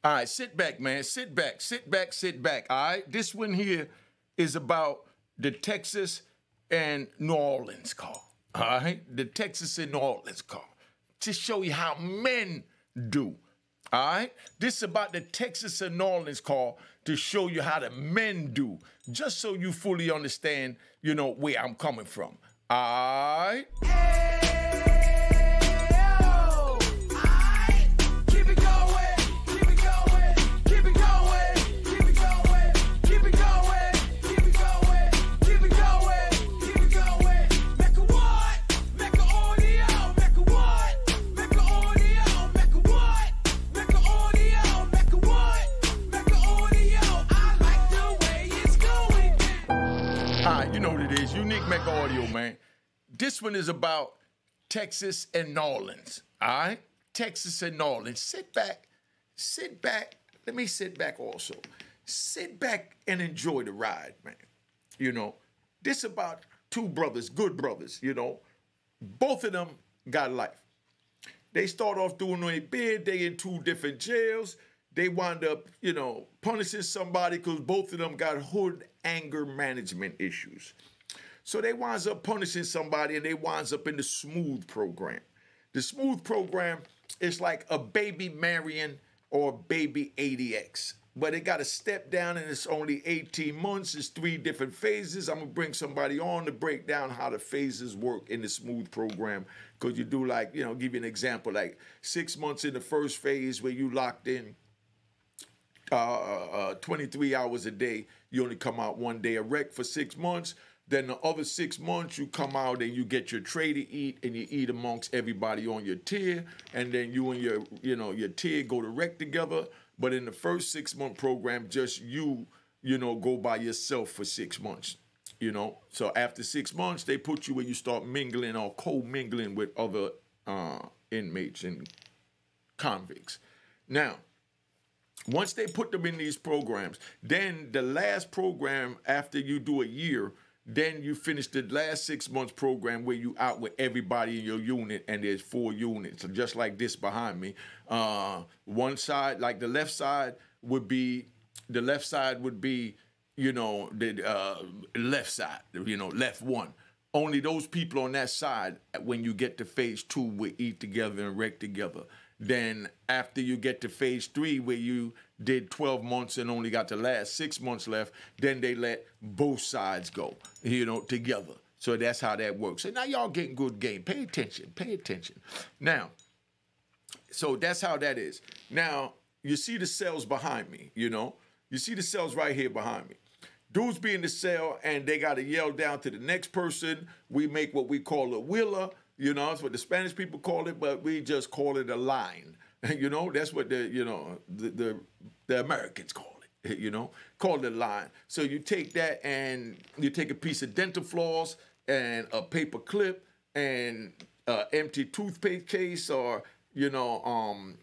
All right, sit back, man. Sit back, sit back, sit back. All right, this one here is about the Texas and New Orleans call. All right, the Texas and New Orleans call to show you how men do. All right, this is about the Texas and New Orleans call to show you how the men do, just so you fully understand, where I'm coming from. All right. You know what it is, unique Mecca audio, man. This one is about Texas and New Orleans, all right? Texas and New Orleans. Sit back. Let me sit back also. Sit back and enjoy the ride, man. This about two brothers, good brothers, Both of them got life. They start off doing their bid. They in two different jails. They wind up, punishing somebody because both of them got hood anger management issues. So they winds up punishing somebody and they winds up in the smooth program. The smooth program is like a baby Marion or baby ADX. But it got a step down and it's only 18 months. It's 3 different phases. I'm going to bring somebody on to break down how the phases work in the smooth program. Because you do give you an example, like 6 months in the first phase where you locked in 23 hours a day. You only come out 1 day a wreck for 6 months. Then the other 6 months, you come out and you get your tray to eat, and you eat amongst everybody on your tier. And then you and your tier go to wreck together. But in the first 6-month program, just you go by yourself for 6 months. So after 6 months, they put you where you start mingling or co-mingling with other inmates and convicts. Now, once they put them in these programs, then the last program after you do a year, then you finish the last 6 months program where you out with everybody in your unit, and there's 4 units, just like this behind me. One side, like the left side would be the left side, left one. Only those people on that side, when you get to phase 2, will eat together and wreck together. Then after you get to phase 3, where you did 12 months and only got the last 6 months left, then they let both sides go, together. So that's how that works. So now y'all getting good game. Pay attention. Now, so that's how that is. Now, you see the cells behind me, You see the cells right here behind me. Dudes be in the cell, and they got to yell down to the next person. We make what we call a wheeler. That's what the Spanish people call it, but we just call it a line. That's what the Americans call it, call it a line. So you take that and you take a piece of dental floss and a paper clip and empty toothpaste case, or, and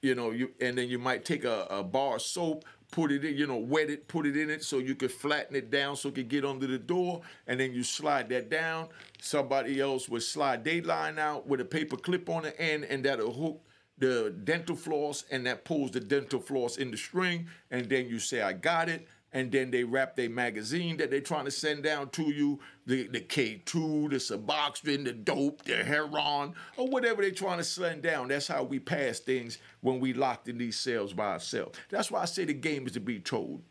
then you might take a bar of soap, put it in, wet it, put it in it so you could flatten it down so it could get under the door, and then you slide that down. Somebody else would slide their line out with a paper clip on the end, and that'll hook the dental floss, and that pulls the dental floss in the string, and then you say, I got it, and then they wrap their magazine that they're trying to send down to you, the K2, the Suboxone, the dope, the heroin, or whatever they're trying to send down. That's how we pass things when we locked in these cells by ourselves. That's why I say the game is to be told,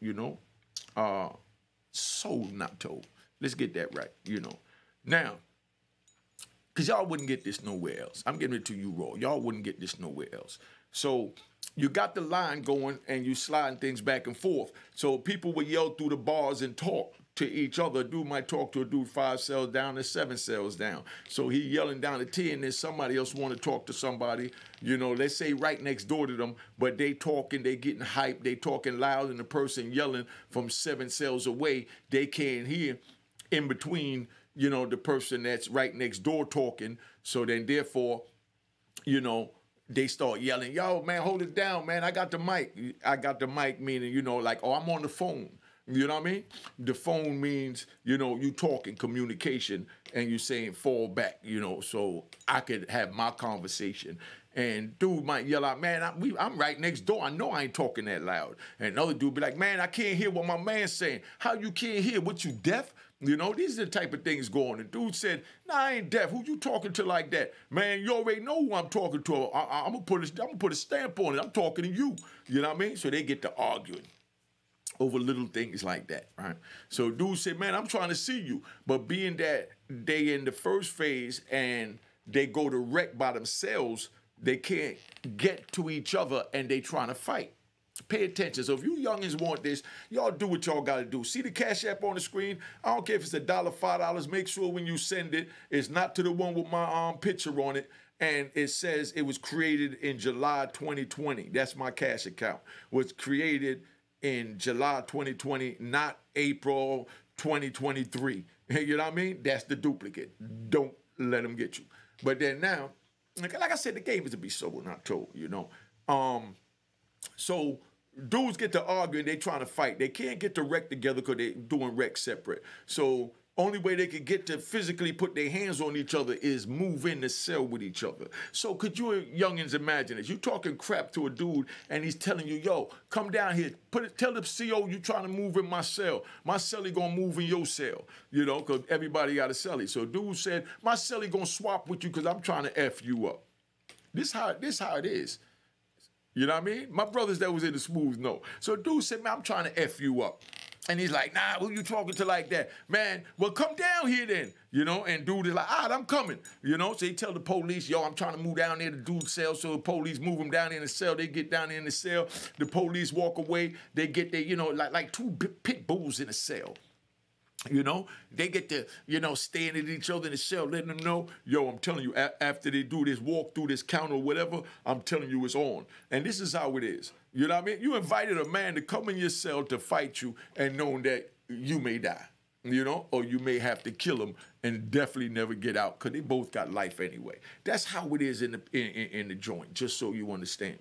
sold, not told. Let's get that right, Now, because y'all wouldn't get this nowhere else. I'm giving it to you raw. Y'all wouldn't get this nowhere else. So you got the line going and you sliding things back and forth. So people would yell through the bars and talk to each other. A dude might talk to a dude 5 cells down and 7 cells down. So he yelling down the T, and then somebody else want to talk to somebody, let's say right next door to them, but they talking, they getting hyped, they talking loud, and the person yelling from 7 cells away, they can't hear in between, the person that's right next door talking. So then therefore, they start yelling, yo, man, hold it down, man. I got the mic. I got the mic, meaning, oh, I'm on the phone. You know what I mean? The phone means, you talking communication, and you saying fall back, so I could have my conversation. And dude might yell out, man, I'm right next door. I know I ain't talking that loud. And another dude be like, man, I can't hear what my man's saying. How you can't hear? What, you deaf? You know, these are the type of things going on. And dude said, nah, I ain't deaf. Who you talking to like that? Man, you already know who I'm talking to. I'm gonna put a stamp on it. I'm talking to you. You know what I mean? So they get to arguing over little things like that, right? So dude said, man, I'm trying to see you. But being that they in the first phase and they go to wreck by themselves, they can't get to each other and they trying to fight. Pay attention. So if you youngins want this, y'all do what y'all got to do. See the Cash App on the screen? I don't care if it's $1, $5. Make sure when you send it, it's not to the one with my picture on it. And it says it was created in July 2020. That's my cash account. Was created in July 2020, not April 2023. You know what I mean? That's the duplicate. Don't let them get you. But then now, like I said, the game is to be sold, not told, you know. So dudes get to arguing, they trying to fight. They can't get to rec together because they're doing rec separate. So only way they can get to physically put their hands on each other is move in the cell with each other. So could you youngins imagine this? You talking crap to a dude and he's telling you, yo, come down here, tell the CO you trying to move in my cell. My cellie gonna move in your cell, you know, because everybody got a cellie. So dude said, my cellie gonna swap with you because I'm trying to F you up. This how it is. You know what I mean? My brothers that was in the smooth know. So dude said, man, I'm trying to F you up. And he's like, nah, who you talking to like that? Man, well, come down here then. You know, and dude is like, all right, I'm coming. You know, so he tell the police, yo, I'm trying to move down there to dude's cell. So the police move him down in the cell. They get down there in the cell. The police walk away. They get there, you know, like two pit bulls in a cell. You know, they get to, you know, staring at each other in the cell, letting them know, yo, I'm telling you, after they do this walk through this counter or whatever, I'm telling you it's on. And this is how it is. You know what I mean? You invited a man to come in your cell to fight you and knowing that you may die, you know, or you may have to kill him and definitely never get out because they both got life anyway. That's how it is in the joint, just so you understand.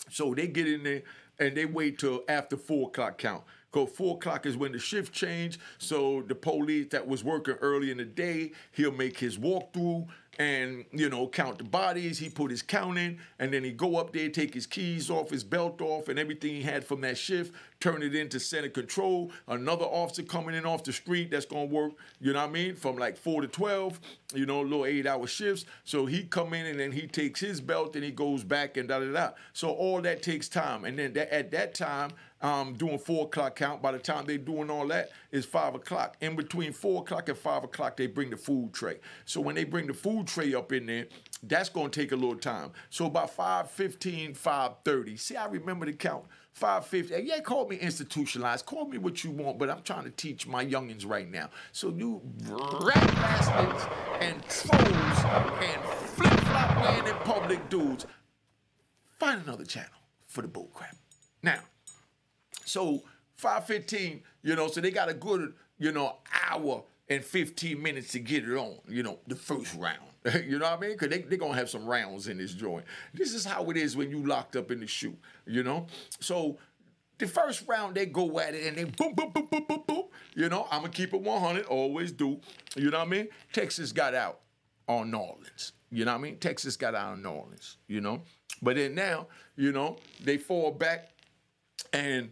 So they get in there and they wait till after 4 o'clock count. Because 4 o'clock is when the shift change. So the police that was working early in the day, he'll make his walkthrough and, you know, count the bodies. He put his count in, and then he go up there, take his keys off, his belt off, and everything he had from that shift, turn it into center control. Another officer coming in off the street that's going to work, you know what I mean, from like 4 to 12, you know, little 8-hour shifts. So he come in, and then he takes his belt, and he goes back and da-da-da. So all that takes time. And then at that time, doing 4 o'clock count. By the time they're doing all that, it's 5 o'clock. In between 4 o'clock and 5 o'clock, they bring the food tray. So when they bring the food tray up in there, that's going to take a little time. So about 5:15, 5:30. See, I remember the count. 5:50. Yeah, call me institutionalized. Call me what you want, but I'm trying to teach my youngins right now. So you rat bastards and trolls and flip-flop wearing in public dudes, find another channel for the bullcrap. Now, so 5:15, you know, so they got a good, you know, hour and 15 minutes to get it on, you know, the first round. You know what I mean? Because they're going to have some rounds in this joint. This is how it is when you locked up in the shoe, you know? So the first round, they go at it and they boom, boom, boom, boom, boom, boom. You know, I'm going to keep it 100, always do. You know what I mean? Texas got out on New Orleans. You know what I mean? Texas got out on New Orleans, you know? But then now, you know, they fall back and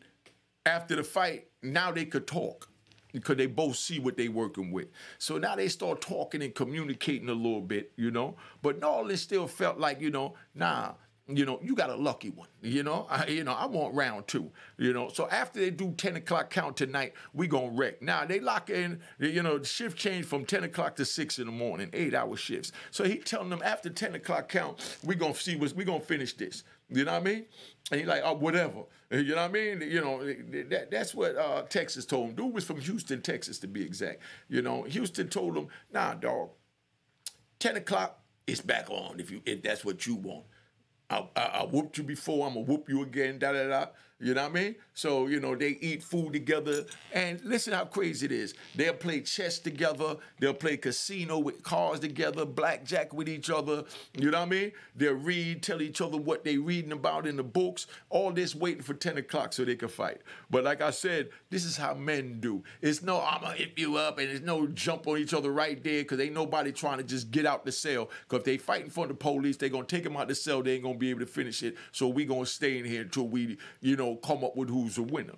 after the fight, now they could talk because they both see what they working with. So now they start talking and communicating a little bit, you know. But New Orleans still felt like, you know, nah, you know, you got a lucky one, you know. I want round 2, you know. So after they do 10 o'clock count tonight, we gonna wreck. Now they lock in, you know, the shift change from 10 o'clock to 6 in the morning, 8-hour shifts. So he telling them after 10 o'clock count, we gonna finish this. You know what I mean? And he's like, oh, whatever. You know what I mean? You know, that's what Texas told him. Dude was from Houston, Texas, to be exact. You know, Houston told him, nah, dog, 10 o'clock, it's back on if that's what you want. I whooped you before, I'm going to whoop you again, da-da-da. You know what I mean? So, you know, they eat food together. And listen how crazy it is. They'll play chess together. They'll play casino with cards together, blackjack with each other. You know what I mean? They'll read, tell each other what they're reading about in the books. All this waiting for 10 o'clock so they can fight. But like I said, this is how men do. It's no, I'm going to hit you up, and there's no jump on each other right there because ain't nobody trying to just get out the cell. Because if they fighting for the police, they're going to take them out the cell. They ain't going to be able to finish it. So we going to stay in here until we, you know, come up with who's the winner.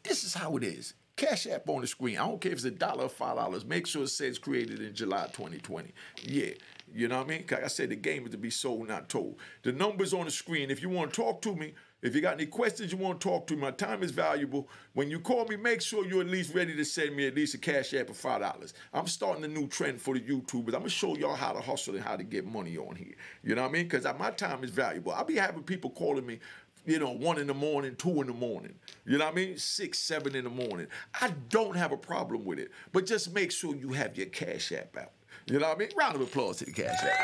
This is how it is. Cash App on the screen. I don't care if it's $1 or $5. Make sure it says created in July 2020. Yeah. You know what I mean? Like I said, the game is to be sold, not told. The number's on the screen. If you want to talk to me, if you got any questions you want to talk to me, my time is valuable. When you call me, make sure you're at least ready to send me at least a Cash App of $5. I'm starting a new trend for the YouTubers. I'm going to show y'all how to hustle and how to get money on here. You know what I mean? Because my time is valuable. I'll be having people calling me, you know, 1 in the morning, 2 in the morning. You know what I mean? 6, 7 in the morning. I don't have a problem with it. But just make sure you have your Cash App out. You know what I mean? Round of applause to the Cash App.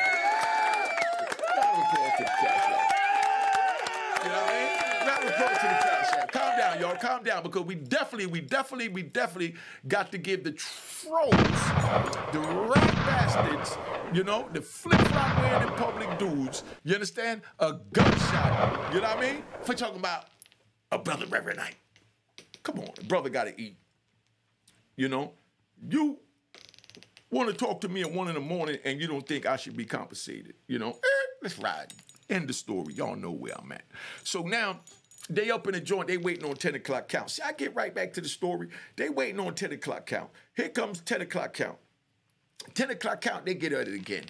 Round of applause to the Cash App. You know what I mean? Round of applause to the Cash App. Calm down, y'all. Calm down, because we definitely got to give the trolls, the rat bastards, you know, the flip-flop wearing in public dudes, you understand? A gunshot, you know what I mean? For talking about a brother every night. Come on, brother got to eat. You know? You want to talk to me at 1 in the morning and you don't think I should be compensated. You know? Let's ride. End the story. Y'all know where I'm at. So now, they up in the joint, they waiting on 10 o'clock count. See, I get right back to the story. They waiting on 10 o'clock count. Here comes 10 o'clock count. 10 o'clock count, they get at it again.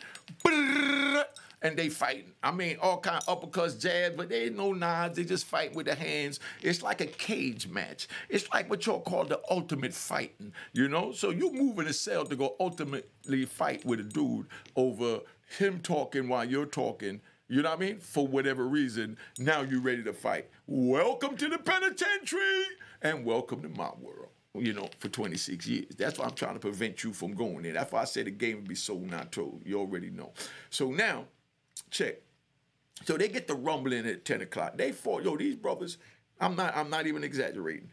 And they fighting. I mean, all kind of uppercuts, jabs, but they ain't no nods. They just fight with the hands. It's like a cage match. It's like what y'all call the ultimate fighting, you know? So you move in a cell to go ultimately fight with a dude over him talking while you're talking. You know what I mean? For whatever reason, now you're ready to fight. Welcome to the penitentiary and welcome to my world, you know, for 26 years. That's why I'm trying to prevent you from going there. That's why I say the game would be sold, not told. You already know. So now, check. So they get the rumbling at 10 o'clock. They fought, yo, these brothers, I'm not even exaggerating.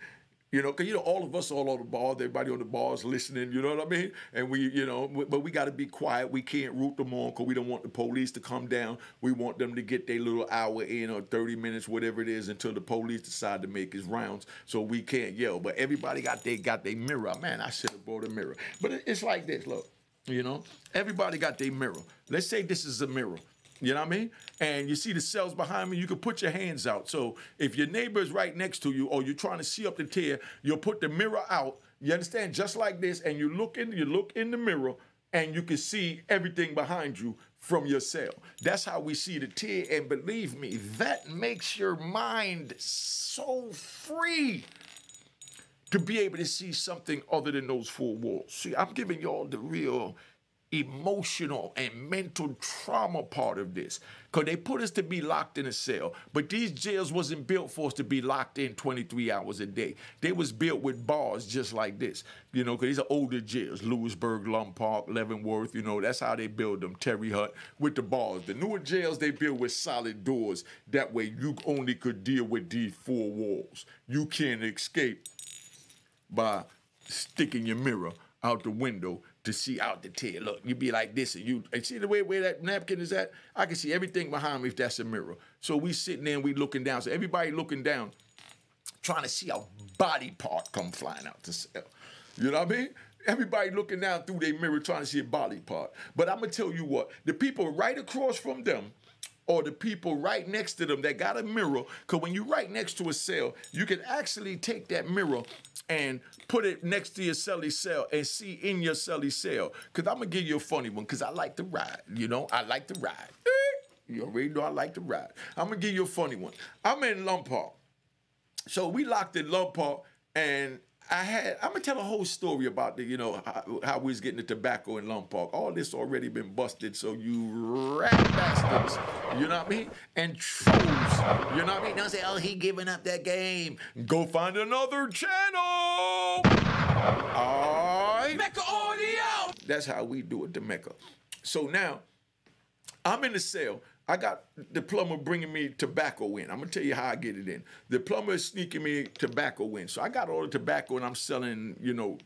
You know, because, you know, all of us all on the bars, everybody on the bars listening, you know what I mean? And we, you know, but we got to be quiet. We can't root them on because we don't want the police to come down. We want them to get their little hour in or 30 minutes, whatever it is, until the police decide to make his rounds. So we can't yell. But everybody got their mirror. Man, I should have brought a mirror. But it's like this, look, you know, everybody got their mirror. Let's say this is a mirror. You know what I mean? And you see the cells behind me, you can put your hands out. So if your neighbor is right next to you or you're trying to see up the tier, you'll put the mirror out, you understand, just like this, and you look in the mirror and you can see everything behind you from your cell. That's how we see the tier, and believe me, that makes your mind so free to be able to see something other than those 4 walls. See, I'm giving y'all the real emotional and mental trauma part of this, because they put us to be locked in a cell, but these jails wasn't built for us to be locked in 23 hours a day. They was built with bars just like this, you know, because these are older jails, Lewisburg, Lum Park, Leavenworth, you know, that's how they build them, Terry Hut, with the bars. The newer jails, they build with solid doors. That way you only could deal with these 4 walls. You can't escape by sticking your mirror out the window to see out the tier. Look, you be like this, and see the way where that napkin is at? I can see everything behind me if that's a mirror. So we sitting there and we looking down. So everybody looking down, trying to see a body part come flying out the cell. You know what I mean? Everybody looking down through their mirror trying to see a body part. But I'm gonna tell you what, the people right across from them, or the people right next to them that got a mirror, because when you're right next to a cell, you can actually take that mirror and put it next to your celly cell and see in your celly cell. Because I'm going to give you a funny one, because I like to ride, you know? I like to ride. You already know I like to ride. I'm going to give you a funny one. I'm in Lum Park. So we locked in Lum Park, and I'm going to tell a whole story about the, you know, how we was getting the tobacco in Lum Park. All this already been busted, so you rat bastards, you know what I mean? And trolls, you know what I mean? Don't say, oh, he giving up that game. Go find another channel. All right. Mecca audio. That's how we do it, the Mecca. So now, I'm in the cell. I got the plumber bringing me tobacco in. I'm going to tell you how I get it in. The plumber is sneaking me tobacco in. So I got all the tobacco and I'm selling, you know,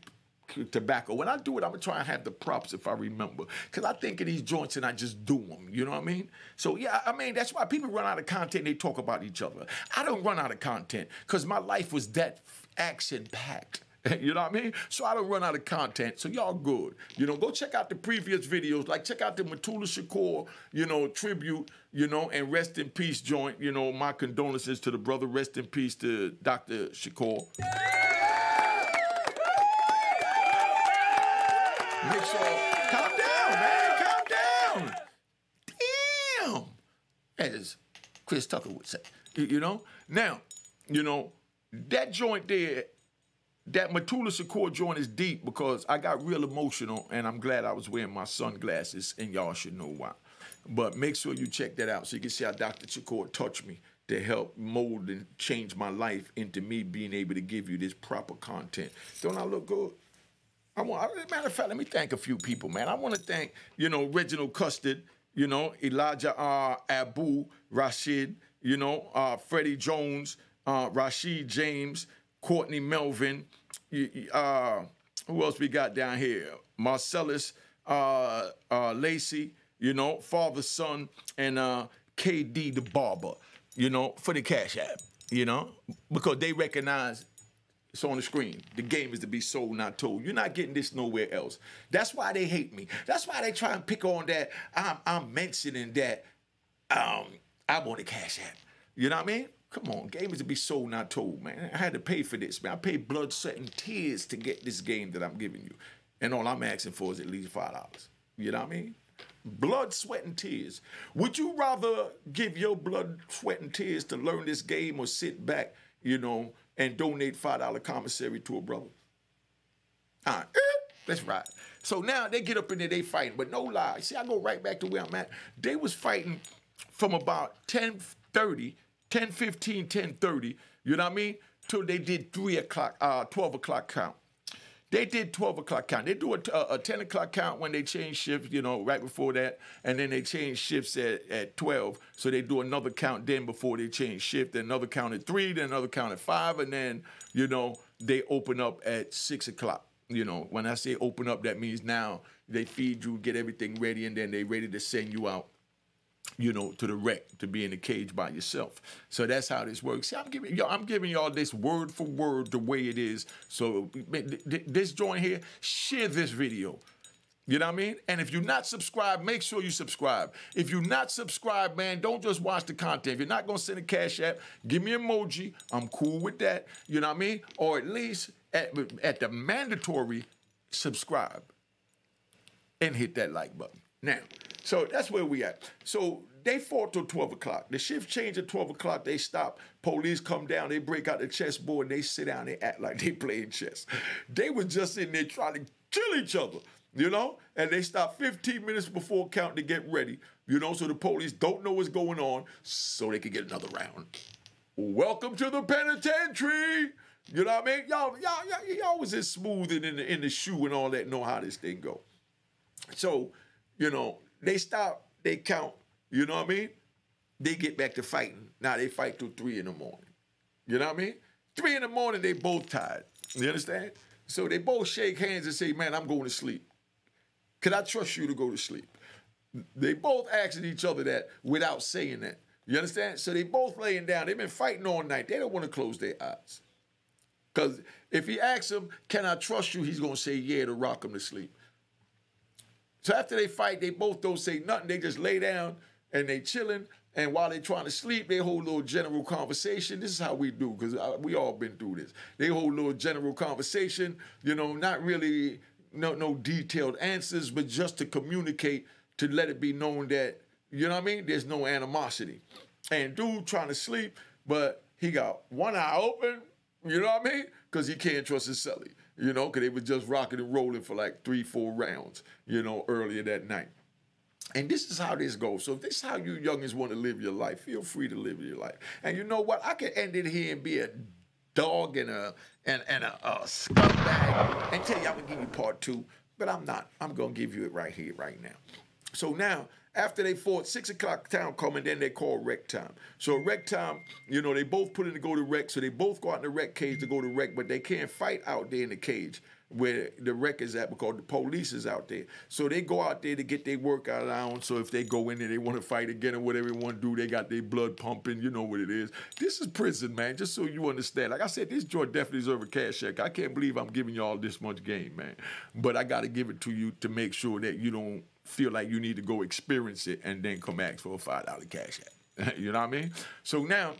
tobacco. When I do it, I'm going to try and have the props if I remember. Because I think of these joints and I just do them. You know what I mean? So, yeah, I mean, that's why people run out of content and they talk about each other. I don't run out of content because my life was that action-packed. You know what I mean? So I don't run out of content. So y'all good. You know, go check out the previous videos. Like, check out the Matula Shakur, you know, tribute, you know, and rest in peace joint. You know, my condolences to the brother. Rest in peace to Dr. Shakur. Make sure, calm down, man, calm down. Damn. As Chris Tucker would say, you know? Now, you know, that joint there, that Matula Shakur joint is deep because I got real emotional and I'm glad I was wearing my sunglasses and y'all should know why. But make sure you check that out so you can see how Dr. Shakur touched me to help mold and change my life into me being able to give you this proper content. Don't I look good? Matter of fact, let me thank a few people, man. I want to thank, you know, Reginald Custard, you know, Elijah Abu Rashid, you know, Freddie Jones, Rashid James, Courtney Melvin, who else we got down here? Marcellus Lacey, you know, Father Son, and KD the Barber, you know, for the Cash App, you know, because they recognize it's on the screen. The game is to be sold, not told. You're not getting this nowhere else. That's why they hate me. That's why they try and pick on that. I'm mentioning that I'm on the Cash App. You know what I mean? Come on, game is to be sold, not told, man. I had to pay for this, man. I paid blood, sweat, and tears to get this game that I'm giving you. And all I'm asking for is at least $5. You know what I mean? Blood, sweat, and tears. Would you rather give your blood, sweat, and tears to learn this game or sit back, you know, and donate $5 commissary to a brother? All right, that's right. So now they get up in there, they fighting, but no lie. See, I go right back to where I'm at. They was fighting from about 10:30, 10:15, 10:30, you know what I mean, till they did 12 o'clock count. They did 12 o'clock count. They do a 10 o'clock count when they change shifts, you know, right before that, and then they change shifts at 12, so they do another count then before they change shift, then another count at 3, then another count at 5, and then, you know, they open up at 6 o'clock. You know, when I say open up, that means now they feed you, get everything ready, and then they ready to send you out, you know, to the wreck, to be in the cage by yourself. So that's how this works. See, I'm giving y'all this word for word the way it is. So this joint here, share this video. You know what I mean? And if you're not subscribed, make sure you subscribe. If you're not subscribed, man, don't just watch the content. If you're not going to send a Cash App, give me an emoji. I'm cool with that. You know what I mean? Or at least at the mandatory, subscribe and hit that like button. Now, so that's where we at. So they fought till 12 o'clock. The shift changed at 12 o'clock. They stop. Police come down. They break out the chessboard and they sit down. They act like they playing chess. They were just in there trying to kill each other, you know? And they stopped 15 minutes before count to get ready, you know, so the police don't know what's going on so they can get another round. Welcome to the penitentiary. You know what I mean? Y'all was just smooth and in the shoe and all that, know how this thing go. So, you know, they stop, they count, you know what I mean? They get back to fighting. Now they fight till 3 in the morning. You know what I mean? 3 in the morning, they both tired. You understand? So they both shake hands and say, man, I'm going to sleep. Can I trust you to go to sleep? They both asking each other that without saying that. You understand? So they both laying down. They've been fighting all night. They don't want to close their eyes. Because if he asks him, can I trust you, he's going to say yeah to rock him to sleep. So after they fight, they both don't say nothing. They just lay down and they chilling. And while they trying to sleep, they hold a little general conversation. This is how we do, because we all been through this. They hold a little general conversation, you know, not really no detailed answers, but just to communicate, to let it be known that, you know what I mean, there's no animosity. And dude trying to sleep, but he got one eye open, you know what I mean, because he can't trust his celly. You know, because they was just rocking and rolling for like 3-4 rounds, you know, earlier that night. And this is how this goes. So if this is how you youngins want to live your life, feel free to live your life. And you know what? I can end it here and be a dog and a scumbag and tell you I'm going to give you part 2, but I'm not. I'm going to give you it right here, right now. So now, After they fought, 6 o'clock time come, and then they call rec time. So rec time, you know, they both put in to go to rec, so they both go out in the rec cage to go to rec, but they can't fight out there in the cage where the rec is at because the police is out there. So they go out there to get their workout on. So if they go in there, they want to fight again or whatever they want to do, they got their blood pumping, you know what it is. This is prison, man, just so you understand. Like I said, this joint definitely deserves a cash check. I can't believe I'm giving y'all this much game, man. But I got to give it to you to make sure that you don't feel like you need to go experience it and then come ask for a $5 cash check. You know what I mean? So now,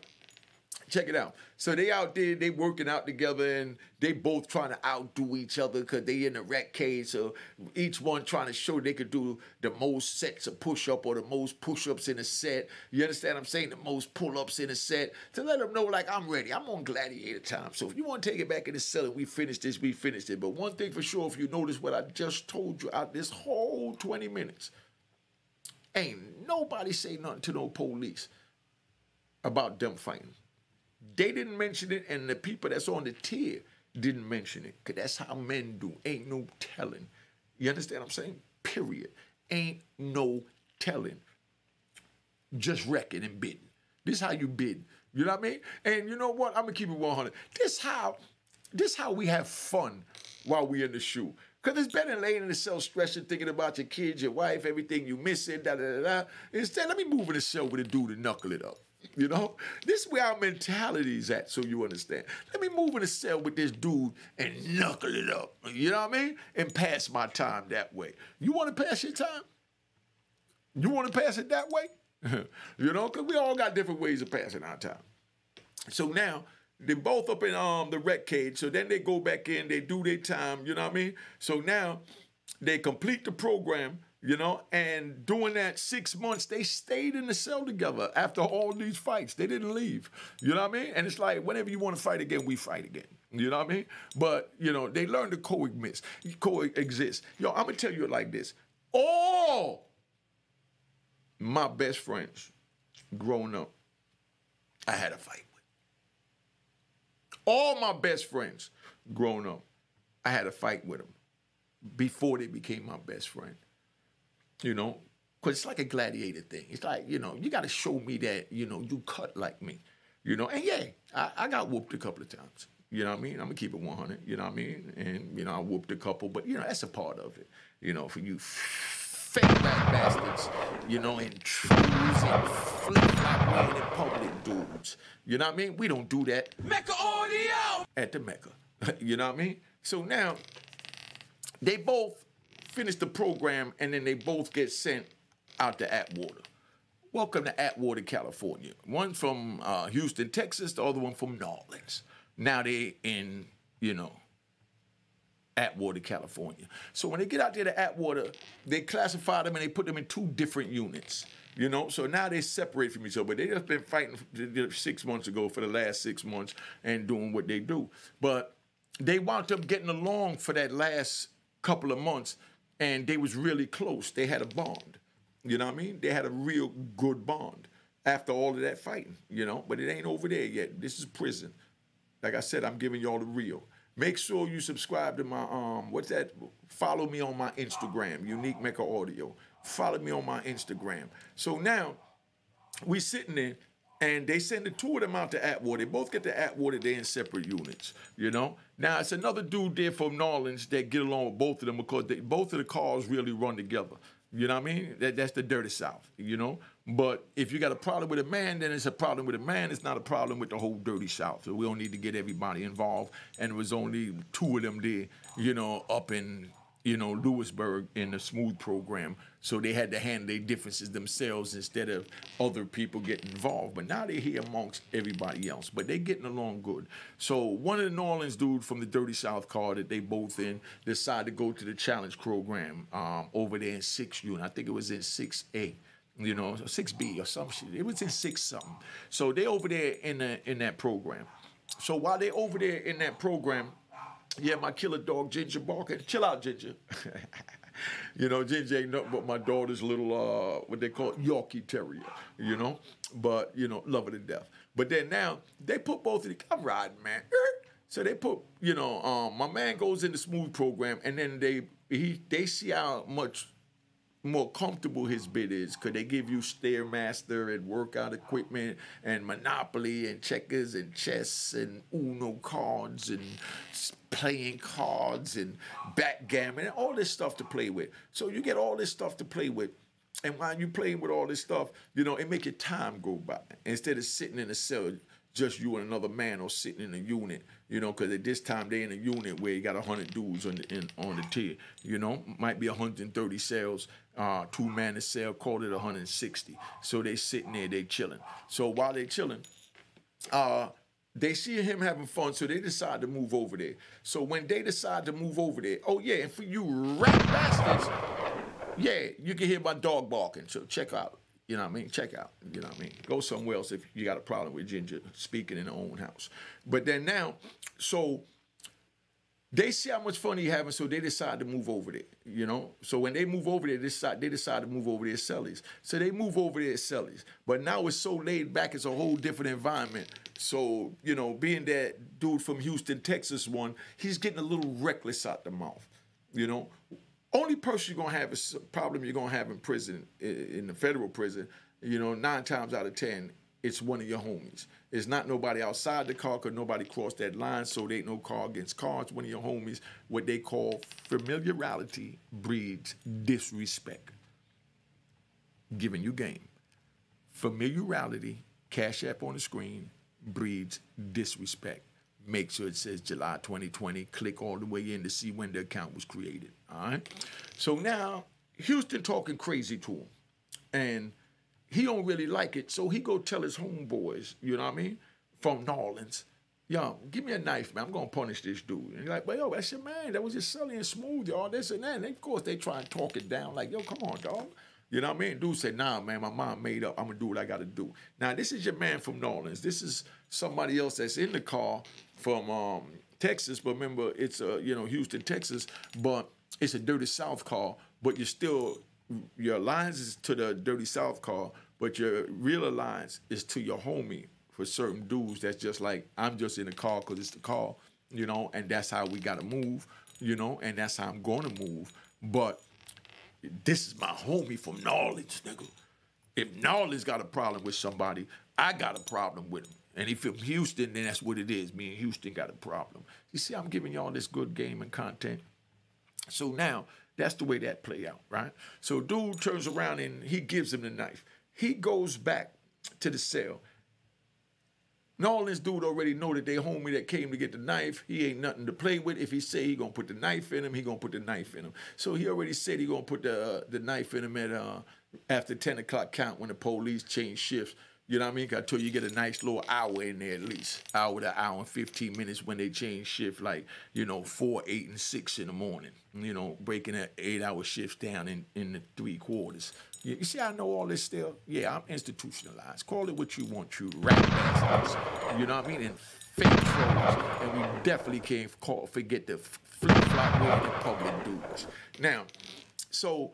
check it out. So they out there, they working out together, and they both trying to outdo each other because they in the rec cage. So each one trying to show they could do the most sets of push-up or the most push-ups in a set. You understand what I'm saying? The most pull-ups in a set. To let them know, like, I'm ready. I'm on gladiator time. So if you want to take it back in the cell and we finish this, we finished it. But one thing for sure, if you notice what I just told you out this whole 20 minutes, ain't nobody say nothing to no police about them fighting. They didn't mention it, and the people that's on the tier didn't mention it, because that's how men do. Ain't no telling. You understand what I'm saying? Period. Ain't no telling. Just wrecking and bidding. This how you bid. You know what I mean? And you know what? I'm going to keep it 100. This how we have fun while we in the shoe. Because it's better than laying in the cell stressing, thinking about your kids, your wife, everything you missing, da-da-da-da. Instead, let me move in the cell with a dude and knuckle it up. You know, this is where our mentality is at, so you understand. Let me move in a cell with this dude and knuckle it up. You know what I mean? And pass my time that way. You want to pass your time? You want to pass it that way? You know, because we all got different ways of passing our time. So now, they're both up in the rec cage. So then they go back in, they do their time, you know what I mean? So now, they complete the program. You know, and during that 6 months, they stayed in the cell together after all these fights. They didn't leave. You know what I mean? And it's like, whenever you want to fight again, we fight again. You know what I mean? But, you know, they learned to coexist. Yo, I'm going to tell you it like this. All my best friends growing up, I had a fight with. All my best friends growing up, I had a fight with them before they became my best friend. You know, because it's like a gladiator thing. It's like, you know, you got to show me that, you know, you cut like me. You know, and yeah, I got whooped a couple of times. You know what I mean? I'm going to keep it 100. You know what I mean? And, you know, I whooped a couple. But, you know, that's a part of it. You know, for you fake black bastards, you know, and trues and flip-flop wearing in public dudes. You know what I mean? We don't do that. Mecca audio! At the Mecca. You know what I mean? So now, they both finish the program, and then they both get sent out to Atwater. Welcome to Atwater, California. One from Houston, Texas, the other one from New Orleans. Now they in, you know, Atwater, California. So when they get out there to Atwater, they classify them and they put them in 2 different units. You know, so now they separate from each other. But they just been fighting 6 months ago for the last 6 months and doing what they do. But they wound up getting along for that last couple of months, and they was really close. They had a bond. You know what I mean? They had a real good bond after all of that fighting, you know? But it ain't over there yet. This is prison. Like I said, I'm giving y'all the real. Make sure you subscribe to my, what's that? Follow me on my Instagram, Unique Mecca Audio. Follow me on my Instagram. So now, we sitting there, and they send the 2 of them out to Atwater. They both get to Atwater. They're in separate units, you know? Now, it's another dude there from New Orleans that get along with both of them because both of the cars really run together. You know what I mean? That's the dirty South, you know? But if you got a problem with a man, then it's a problem with a man. It's not a problem with the whole dirty South. So we don't need to get everybody involved. And there was only 2 of them there, you know, up in, you know, Lewisburg in the Smooth program. So they had to handle their differences themselves instead of other people getting involved. But now they're here amongst everybody else. But they're getting along good. So one of the New Orleans dudes from the Dirty South car that they both in decided to go to the challenge program over there in 6 unit. I think it was in 6A. You know, 6B or some shit. It was in 6 something. So they over there in that program. So while they over there in that program, yeah, my killer dog, Ginger, barking. Chill out, Ginger. You know, Ginger ain't nothing but my daughter's little, what they call Yorkie Terrier, you know? But, you know, love her to death. But then now, they put both of the, I'm riding, man. So they put, you know, my man goes in the Smooth program, and then they see how much more comfortable his bid is, because they give you Stairmaster and workout equipment and Monopoly and checkers and chess and Uno cards and playing cards and backgammon and all this stuff to play with. So you get all this stuff to play with. And while you're playing with all this stuff, you know, it make your time go by. Instead of sitting in a cell, just you and another man, or sitting in a unit, you know, because at this time they in a unit where you got 100 dudes on the tier, you know, might be 130 cells, 2-man a cell, call it 160. So they sitting there, they chilling. So while they chilling, they see him having fun, so they decide to move over there. So when they decide to move over there, oh yeah, and for you rat bastards, yeah, you can hear my dog barking, so check out. You know what I mean? Check out. You know what I mean? Go somewhere else if you got a problem with Ginger speaking in her own house. But then now, so they see how much fun he having, so they decide to move over there. You know? So when they move over there, they decide to move over there to Sellies. So they move over there to Sellies. But now it's so laid back, it's a whole different environment. So, you know, being that dude from Houston, Texas one, he's getting a little reckless out the mouth. You know? Only person you're gonna have is a problem you're gonna have in prison, in the federal prison, you know, 9 times out of 10, it's one of your homies. It's not nobody outside the car, because nobody crossed that line, so there ain't no car against car. It's one of your homies. What they call familiarity breeds disrespect. Giving you game. Familiarity, Cash App on the screen, breeds disrespect. Make sure it says July 2020. Click all the way in to see when the account was created. All right? So now, Houston talking crazy to him. And he don't really like it, so he go tell his homeboys, you know what I mean, from New Orleans, yo, give me a knife, man. I'm going to punish this dude. And he's like, well, yo, that's your man. That was just silly and smooth, all this and that. And of course, they try and talk it down like, yo, come on, dog. You know what I mean? Dude said, nah, man, my mom made up. I'm going to do what I got to do. Now, this is your man from New Orleans. This is somebody else that's in the car from Texas. But remember, it's, you know, Houston, Texas. But it's a Dirty South car. But you're still, your alliance is to the Dirty South car. But your real alliance is to your homie. For certain dudes, that's just like, I'm just in the car because it's the car, you know, and that's how we got to move, you know, and that's how I'm going to move. But this is my homie from New Orleans, nigga. If New Orleans got a problem with somebody, I got a problem with him. And if from Houston, then that's what it is. Me and Houston got a problem. You see, I'm giving y'all this good game and content. So now, that's the way that play out, right? So dude turns around and he gives him the knife. He goes back to the cell. New Orleans dude already know that they homie that came to get the knife, he ain't nothing to play with. If he say he gonna put the knife in him, he gonna put the knife in him. So he already said he gonna put the knife in him at after 10 o'clock count when the police change shifts. You know what I mean? I told you get a nice little hour in there at least. Hour to hour and 15 minutes when they change shift, like, you know, 4, 8, and 6 in the morning. You know, breaking that 8-hour shifts down in the 3 quarters. You see, I know all this still. Yeah, I'm institutionalized. Call it what you want, you rat bastards. You know what I mean? And fake trolls. And we definitely can't forget the flip-flop way in public dudes. Now, so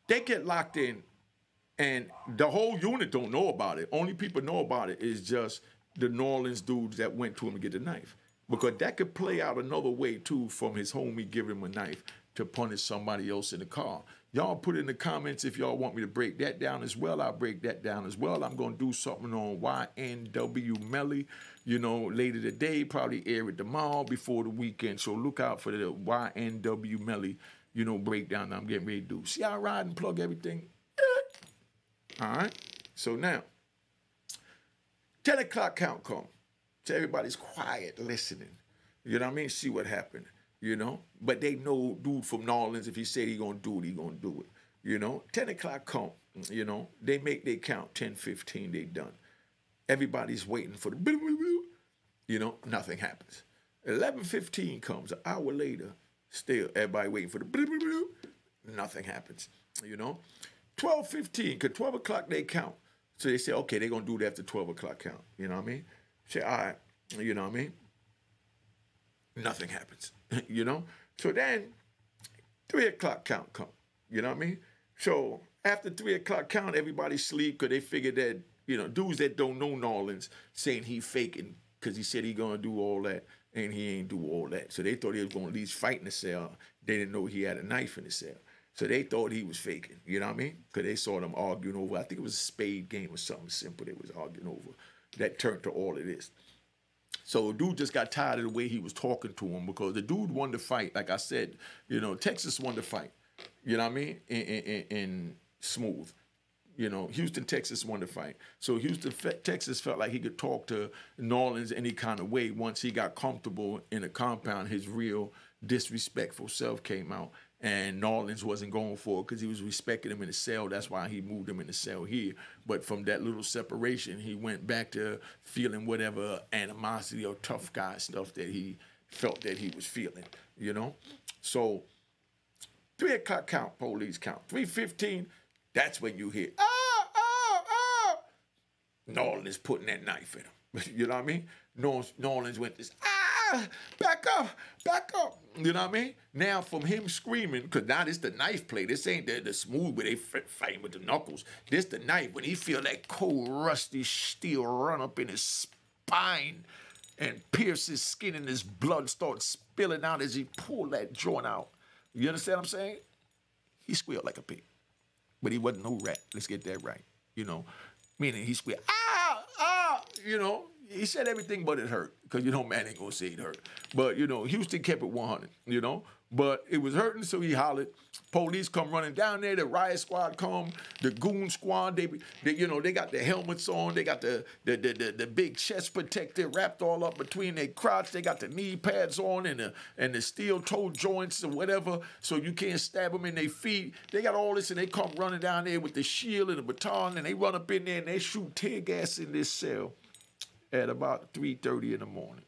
they get locked in, and the whole unit don't know about it. Only people know about it is just the New Orleans dudes that went to him to get the knife. Because that could play out another way, too, from his homie giving him a knife to punish somebody else in the car. Y'all put in the comments if y'all want me to break that down as well. I'll break that down as well. I'm going to do something on YNW Melly, you know, later today, probably air it tomorrow before the weekend. So look out for the YNW Melly, you know, breakdown that I'm getting ready to do. See how I ride and plug everything? All right. So now, 10 o'clock count come. So everybody's quiet, listening. You know what I mean? See what happened. You know, but they know dude from New Orleans, if he said he gonna do it, he gonna do it. You know, 10 o'clock come, you know, they make their count, 10:15, they done. Everybody's waiting for the, you know, nothing happens. 11:15 comes, an hour later, still everybody waiting for the, nothing happens, you know. 12:15, because 12 o'clock they count. So they say, okay, they're gonna do that after 12 o'clock count, you know what I mean? Say, all right, you know what I mean? Nothing happens, you know? So then 3 o'clock count come, you know what I mean? So after 3 o'clock count, everybody sleep because they figured that, you know, dudes that don't know New Orleans saying he faking because he said he gonna do all that and he ain't do all that. So they thought he was gonna at least fight in the cell. They didn't know he had a knife in the cell. So they thought he was faking, you know what I mean? Because they saw them arguing over, I think it was a spade game or something simple they was arguing over. That turned to all of this. So dude just got tired of the way he was talking to him because the dude won the fight. Like I said, you know, Texas won the fight, you know what I mean, in smooth. You know, Houston, Texas won the fight. So Houston, Texas felt like he could talk to New Orleans any kind of way. Once he got comfortable in the compound, his real disrespectful self came out. And New Orleans wasn't going for it because he was respecting him in the cell. That's why he moved him in the cell here. But from that little separation, he went back to feeling whatever animosity or tough guy stuff that he felt that he was feeling, you know? So 3 o'clock count, police count. 3:15, that's when you hear, New Orleans putting that knife in him. You know what I mean? New Orleans went this, back up, back up. You know what I mean? Now from him screaming, because now this the knife play. This ain't the smooth where they fighting with the knuckles. This the knife when he feel that cold, rusty steel run up in his spine and pierce his skin and his blood starts spilling out as he pulled that joint out. You understand what I'm saying? He squealed like a pig. But he wasn't no rat. Let's get that right. You know? Meaning he squealed, you know? He said everything but it hurt, because, you know, man ain't gonna say it hurt. But, you know, Houston kept it 100, you know? But it was hurting, so he hollered. Police come running down there, the riot squad come, the goon squad, they you know, they got the helmets on, they got the big chest protector wrapped all up between their crotch, they got the knee pads on and the steel toe joints or whatever, so you can't stab them in their feet. They got all this, and they come running down there with the shield and the baton, and they run up in there and they shoot tear gas in this cell at about 3:30 in the morning.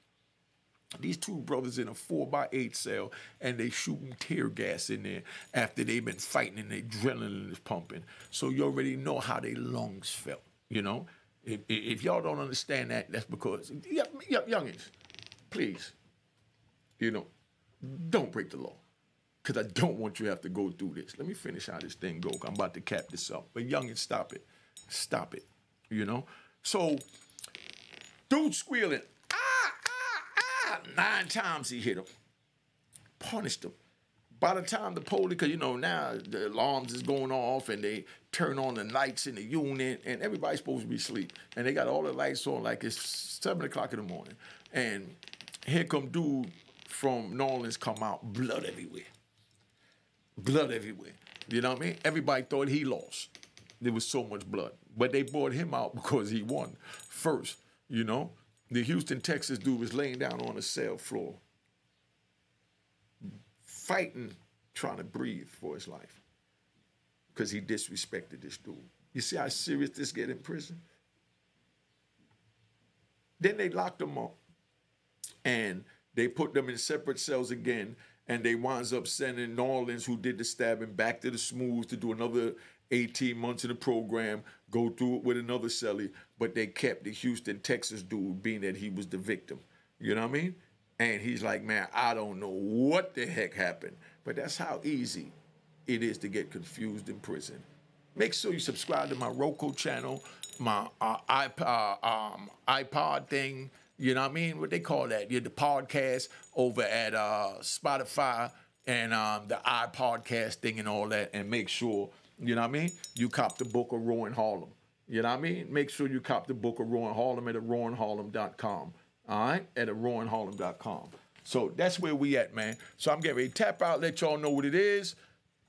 These two brothers in a 4x8 cell, and they shooting tear gas in there after they've been fighting and the adrenaline is pumping. So you already know how their lungs felt, you know? If y'all don't understand that, that's because, youngins, please, you know, don't break the law, because I don't want you to have to go through this. Let me finish how this thing goes. I'm about to cap this up. But youngins, stop it. Stop it, you know? So, dude squealing, 9 times he hit him, punished him. By the time the police, because, you know, now the alarms is going off and they turn on the lights in the unit and everybody's supposed to be asleep. And they got all the lights on like it's 7 o'clock in the morning. And here come dude from New Orleans come out, blood everywhere. Blood everywhere. You know what I mean? Everybody thought he lost. There was so much blood. But they brought him out because he won first, you know? The Houston, Texas dude was laying down on a cell floor, fighting, trying to breathe for his life because he disrespected this dude. You see how serious this get in prison? Then they locked them up, and they put them in separate cells again, and they winds up sending New Orleans, who did the stabbing, back to the Smooth to do another 18 months in the program, go through it with another cellie, but they kept the Houston, Texas dude, being that he was the victim. You know what I mean? And he's like, man, I don't know what the heck happened. But that's how easy it is to get confused in prison. Make sure you subscribe to my Roku channel, my iPod thing, you know what I mean? What they call that? The podcast over at Spotify and the iPodcast thing and all that, and make sure, you know what I mean, you cop the book of Rowan Harlem. You know what I mean? Make sure you cop the book of Rowan Harlem at rowanharlem.com. All right? At rowanharlem.com. So that's where we at, man. So I'm getting ready to tap out, let y'all know what it is.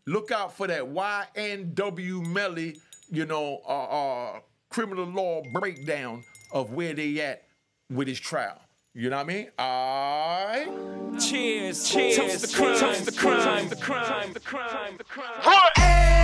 Look out for that YNW Melly, you know, criminal law breakdown of where they at with his trial. You know what I mean? All right. Cheers, cheers. Toast the crime, toast the crime, the crime, the crime, the crime.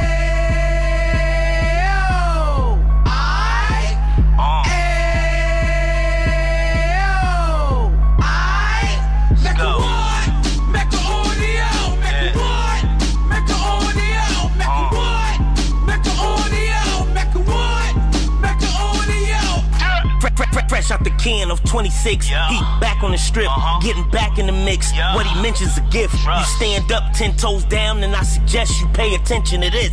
Fresh out the can of 26. He back on the strip, getting back in the mix. What he mentions a gift. You stand up 10 toes down, and I suggest you pay attention to this.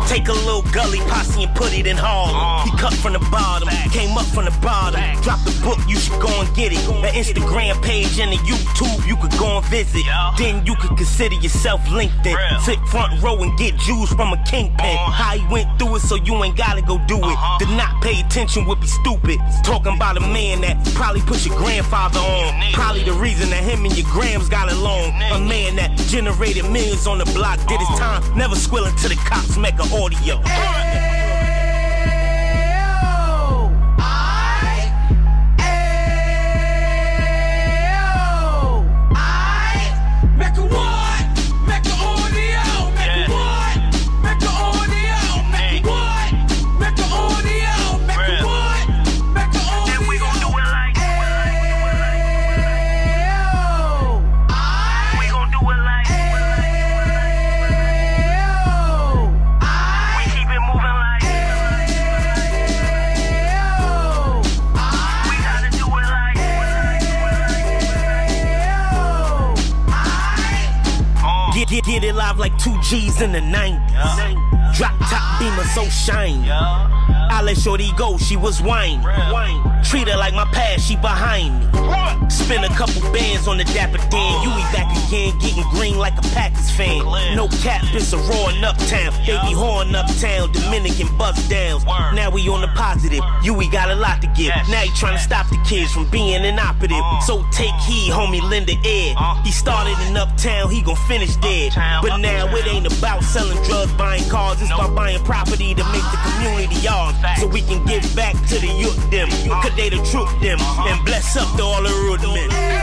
Take a little gully posse and put it in Harlem. He cut from the bottom, came up from the bottom. Drop the book, you should go and get it. An Instagram page and a YouTube you could go and visit. Then you could consider yourself LinkedIn. Sit front row and get Jews from a kingpin. How he went through it, so you ain't gotta go do it. To not pay attention would be stupid. Talking about a man that probably put your grandfather on. Probably the reason that him and your grams got along. A man that generated millions on the block, did his time, never squilling to the cops, Mecca audio. Get it live like 2 G's in the 90s. Drop top beamer so shiny. I let shorty go, she was whining. Treat her like my past, she behind me. Spin a couple bands on the Dapper Dan. You be back again, getting green like a Packers fan. No cap, it's a roaring uptown. They be horn uptown, Dominican bust downs. Now we on the positive, you we got a lot to give. Now he trying to stop the kids from being inoperative. So take heed, homie, lend a ear. He started in uptown, he gon' finish dead. But now it ain't about selling drugs, buying cars. It's about buying property to make the community yours. So we can give back to the youth them. Cause they the truth them. And bless up to all the root men.